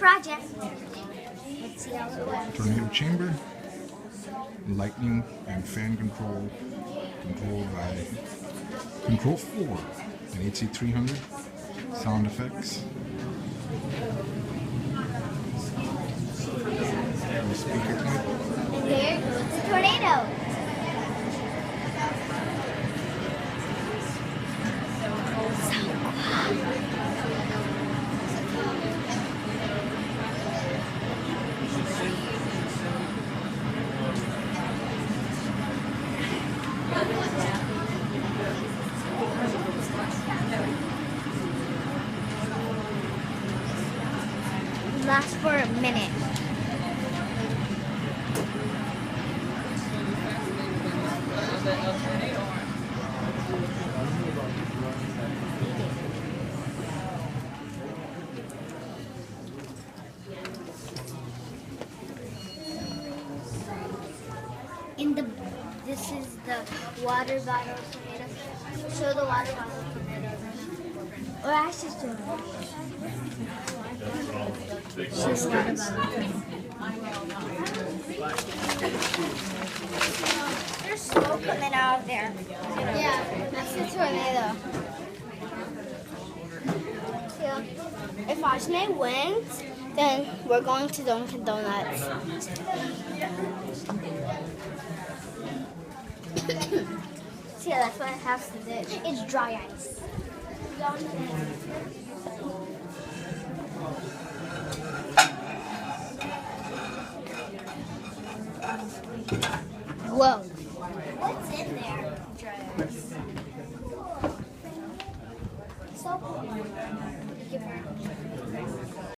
project. Let's see how it works. Tornado chamber, lightning and fan control, controlled by Control4 and HC300. Sound effects. Speaker type. And here goes the tornado. Lasts for a minute. This is the water bottle tornado. Show the water bottle tornado. Or actually, show the water bottle. There's smoke coming out of there. Yeah, that's the tornado. Yeah. If Ajne wins, then we're going to Dunkin' Donuts. So yeah, that's what it has to do. It's dry ice. Whoa.